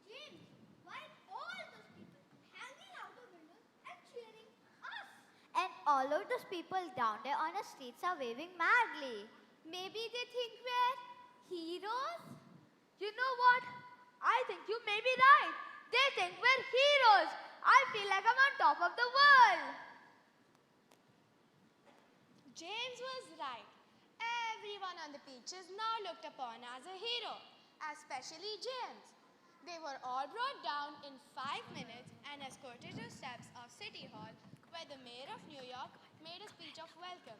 James, why all those people hanging out the windows and cheering us? And all of those people down there on the streets are waving madly. Maybe they think we're heroes? You know what? I think you may be right. They think we're heroes. I feel like I'm on top of the world. James was right. Everyone on the beaches now looked upon as a hero, especially James. They were all brought down in 5 minutes and escorted to steps of City Hall, where the mayor of New York made a speech of welcome.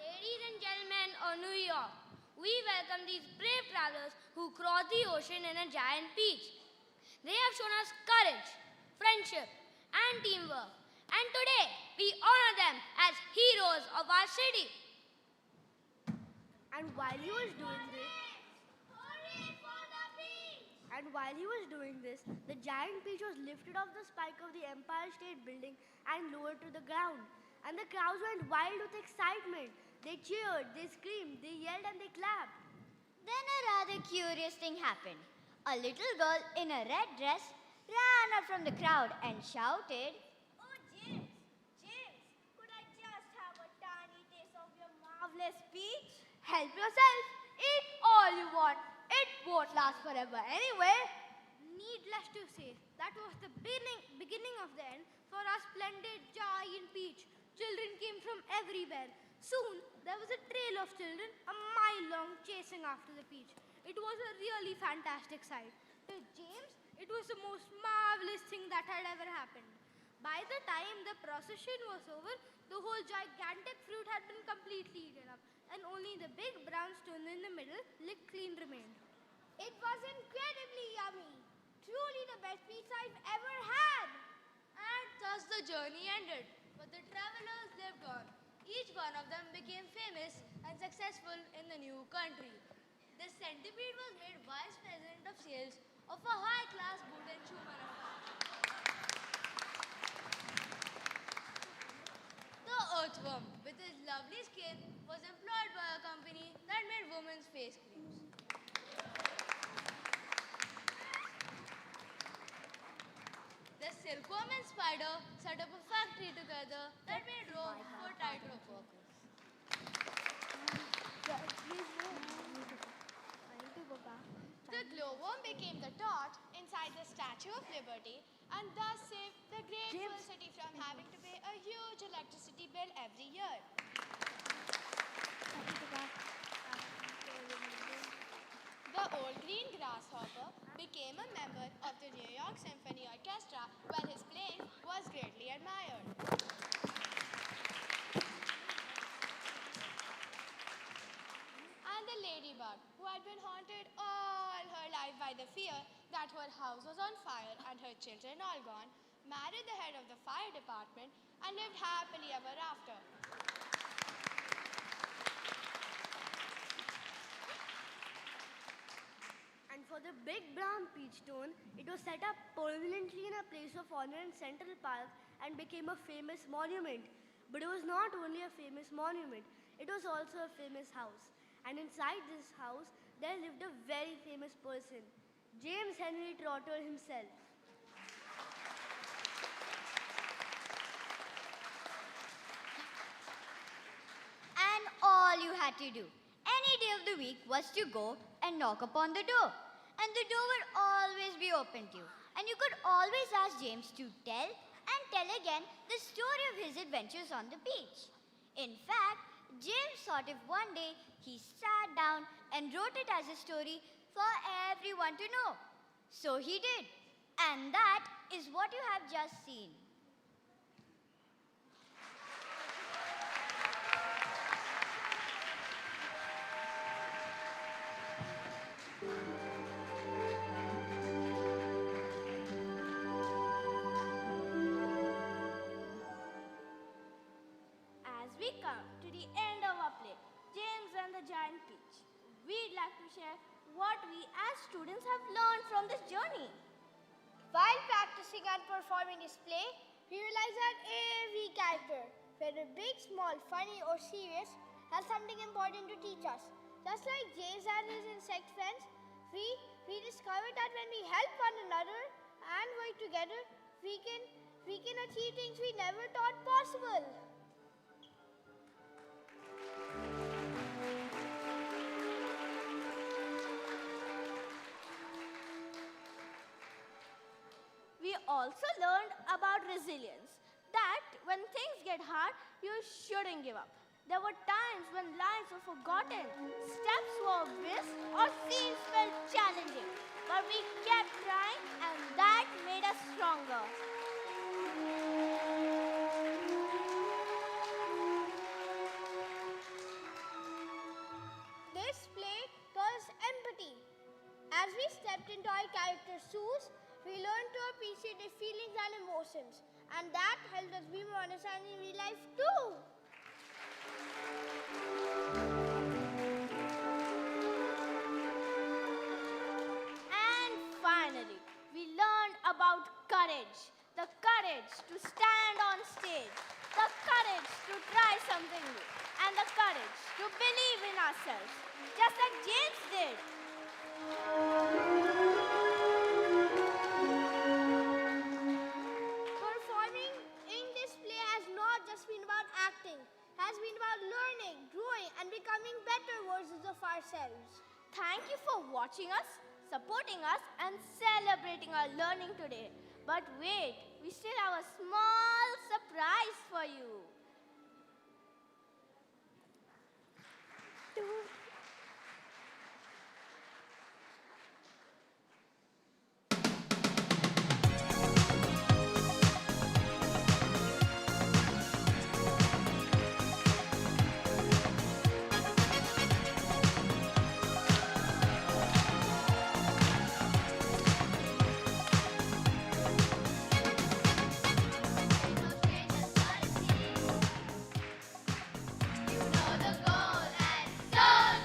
Ladies and gentlemen of New York, we welcome these brave travelers who crossed the ocean in a giant peach. They have shown us courage, friendship, and teamwork. And today, we honor them as heroes of our city. And while he was doing this, the giant peach was lifted off the spike of the Empire State Building and lowered to the ground. And the crowds went wild with excitement. They cheered, they screamed, they yelled, and they clapped. Then a rather curious thing happened. A little girl in a red dress ran out from the crowd and shouted, Oh, James, could I just have a tiny taste of your marvelous peach? Help yourself. Eat all you want. It won't last forever anyway. Needless to say, that was the beginning of the end for our splendid giant peach. Children came from everywhere. Soon, there was a trail of children a mile long chasing after the peach. It was a really fantastic sight. To James, it was the most marvelous thing that had ever happened. By the time the procession was over, the whole gigantic fruit had been completely eaten up, and only the big brown stone in the middle, licked clean, remained. It was incredibly yummy. Truly the best pizza I've ever had. And thus the journey ended. But the travelers lived on. Each one of them became famous and successful in the new country. The centipede was made vice president of sales of a high-class boot and shoe manufacturer. The earthworm, with his lovely skin, was employed by a company that made women's face creams. The silkworm and spider set up a factory together that made rope for tightrope workers. The glowworm became the torch inside the Statue of Liberty and thus saved the great fuel city from having to pay a huge electricity bill every year. The old green grasshopper became a member of the New York Symphony Orchestra where his playing was greatly admired. And the ladybug, who had been haunted all her life by the fear that her house was on fire and her children all gone, married the head of the fire department and lived happily ever after. And for the big brown peach stone, it was set up permanently in a place of honor in Central Park and became a famous monument. But it was not only a famous monument, it was also a famous house. And inside this house, there lived a very famous person, James Henry Trotter himself. And all you had to do, any day of the week, was to go and knock upon the door. And the door would always be open to you. And you could always ask James to tell and tell again the story of his adventures on the beach. In fact, James thought if one day he sat down and wrote it as a story for everyone to know. So he did. And that is what you have just seen. As we come to the end of our play, James and the Giant Peach, we'd like to share what we as students have learned from this journey. While practicing and performing this play, we realized that every character, whether big, small, funny, or serious, has something important to teach us. Just like James and his insect friends, we discovered that when we help one another and work together, we can achieve things we never thought possible. We also learned about resilience, that when things get hard, you shouldn't give up. There were times when lines were forgotten, steps were missed, or scenes felt challenging. But we kept trying, and that made us stronger. This play taught us empathy. As we stepped into our characters' shoes, we learned to appreciate their feelings and emotions, and that helped us be more understanding in real life too. And finally, we learned about courage. The courage to stand on stage, the courage to try something new, and the courage to believe in ourselves, just like James did. Performing in this play has not just been about acting, has been about learning, growing, and becoming better versions of ourselves. Thank you for watching us, supporting us, and celebrating our learning today. But wait, we still have a small surprise for you. You know the goal, and so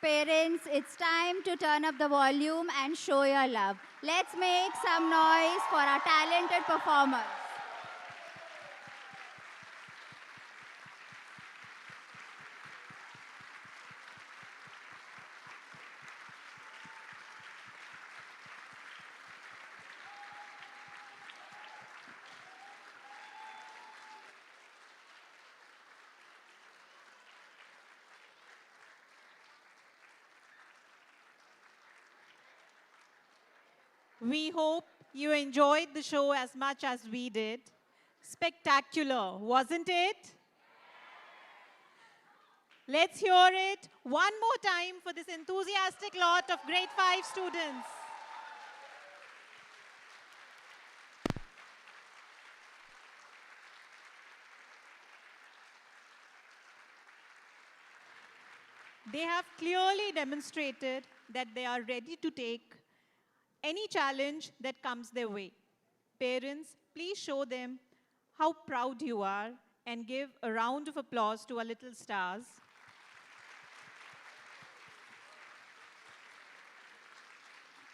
Parents, it's time to turn up the volume and show your love. Let's make some noise for our talented performers. We hope you enjoyed the show as much as we did. Spectacular, wasn't it? Let's hear it one more time for this enthusiastic lot of grade 5 students. They have clearly demonstrated that they are ready to take any challenge that comes their way. Parents, please show them how proud you are and give a round of applause to our little stars.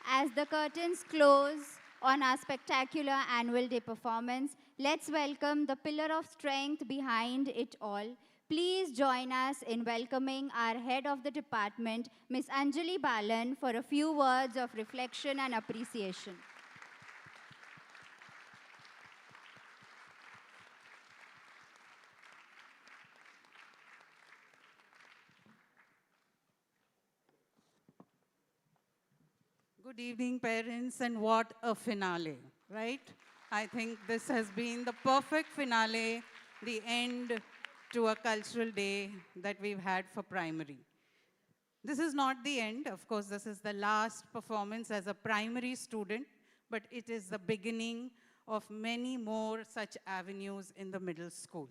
As the curtains close on our spectacular annual day performance, let's welcome the pillar of strength behind it all. Please join us in welcoming our head of the department, Ms. Anjali Balan, for a few words of reflection and appreciation. Good evening, parents, and what a finale, right? I think this has been the perfect finale, the end to a cultural day that we've had for primary. This is not the end. Of course, this is the last performance as a primary student, but it is the beginning of many more such avenues in the middle school.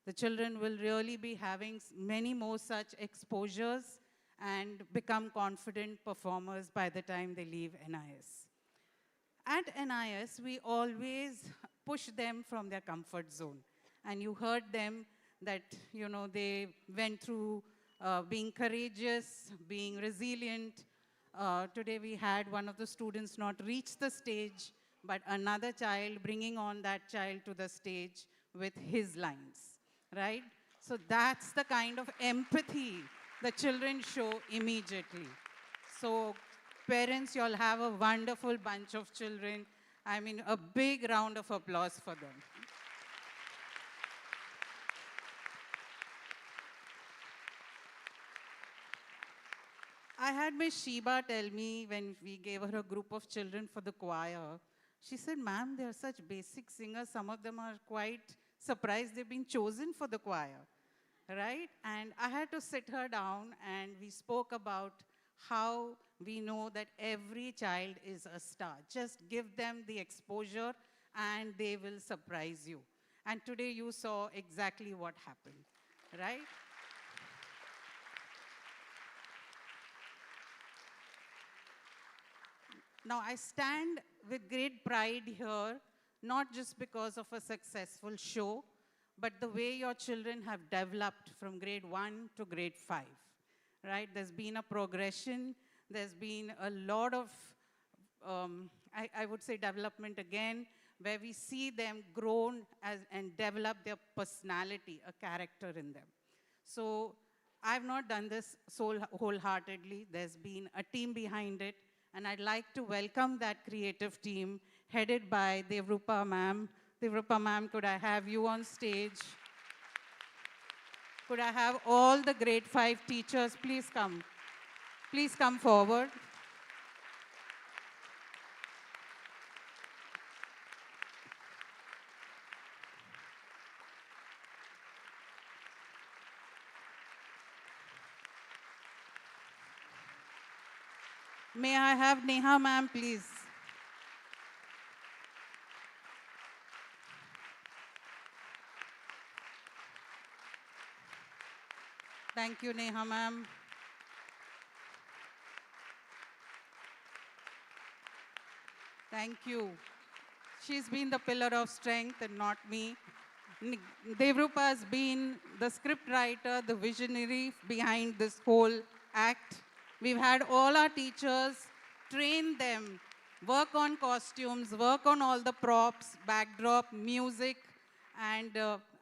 The children will really be having many more such exposures and become confident performers by the time they leave NIS. At NIS, we always push them from their comfort zone. And you heard them that, they went through being courageous, being resilient. Today we had one of the students not reach the stage, but another child bringing on that child to the stage with his lines, right? So that's the kind of empathy the children show immediately. So parents, you'll have a wonderful bunch of children. I mean, a big round of applause for them. I had Miss Sheba tell me when we gave her a group of children for the choir, she said, ma'am, they are such basic singers. Some of them are quite surprised they've been chosen for the choir, right? And I had to sit her down and we spoke about how we know that every child is a star. Just give them the exposure and they will surprise you. And today you saw exactly what happened, right? Now, I stand with great pride here, not just because of a successful show, but the way your children have developed from grade 1 to grade 5, right? There's been a progression. There's been a lot of, I would say, development again, where we see them grown and develop their personality, a character in them. So I've not done this wholeheartedly. There's been a team behind it. And I'd like to welcome that creative team headed by Devrupa ma'am. Devrupa ma'am, could I have you on stage? Could I have all the grade 5 teachers please come? Please come forward. May I have Neha ma'am, please? Thank you, Neha ma'am. Thank you. She's been the pillar of strength and not me. Devrupa has been the script writer, the visionary behind this whole act. We've had all our teachers train them, work on costumes, work on all the props, backdrop, music. And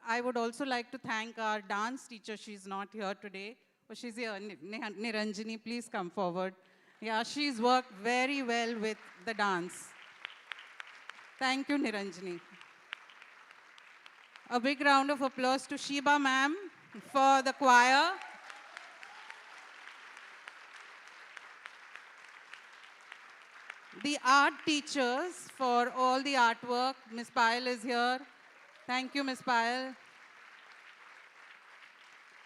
I would also like to thank our dance teacher. She's not here today. Oh, she's here. Niranjani, please come forward. Yeah, she's worked very well with the dance. Thank you, Niranjani. A big round of applause to Sheba ma'am for the choir. The art teachers for all the artwork. Ms. Payal is here. Thank you, Ms. Payal.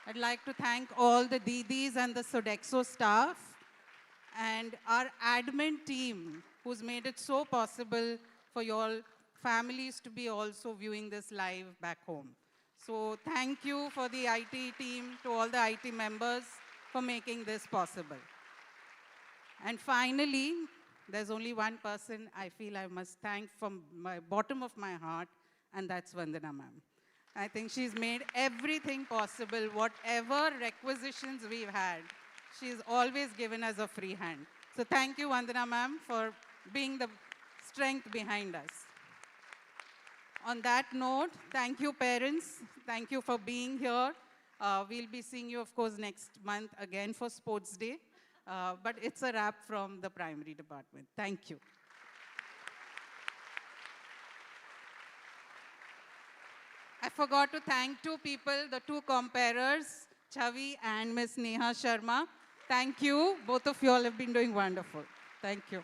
I'd like to thank all the Didis and the Sodexo staff and our admin team who's made it so possible for your families to be also viewing this live back home. So thank you for the IT team, to all the IT members for making this possible. And finally, there's only one person I feel I must thank from my bottom of my heart, and that's Vandana ma'am. I think she's made everything possible, whatever requisitions we've had. She's always given us a free hand. So thank you, Vandana ma'am, for being the strength behind us. On that note, thank you, parents. Thank you for being here. We'll be seeing you, of course, next month again for Sports Day. But it's a wrap from the primary department. Thank you. I forgot to thank two people, the two comparers, Chavi and Miss Neha Sharma. Thank you. Both of you all have been doing wonderful. Thank you.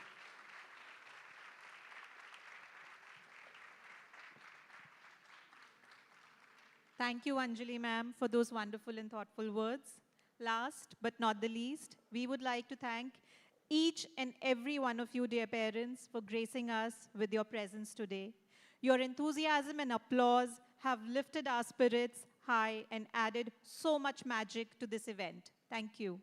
Thank you, Anjali ma'am, for those wonderful and thoughtful words. Last but not the least, we would like to thank each and every one of you, dear parents, for gracing us with your presence today. Your enthusiasm and applause have lifted our spirits high and added so much magic to this event. Thank you.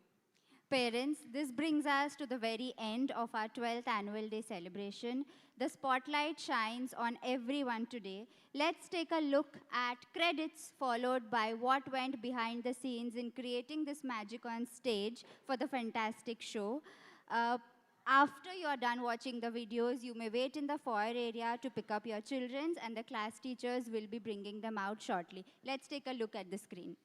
Parents, this brings us to the very end of our 12th annual day celebration. The spotlight shines on everyone today. Let's take a look at credits followed by what went behind the scenes in creating this magic on stage for the fantastic show. After you're done watching the videos, you may wait in the foyer area to pick up your children, and the class teachers will be bringing them out shortly. Let's take a look at the screen.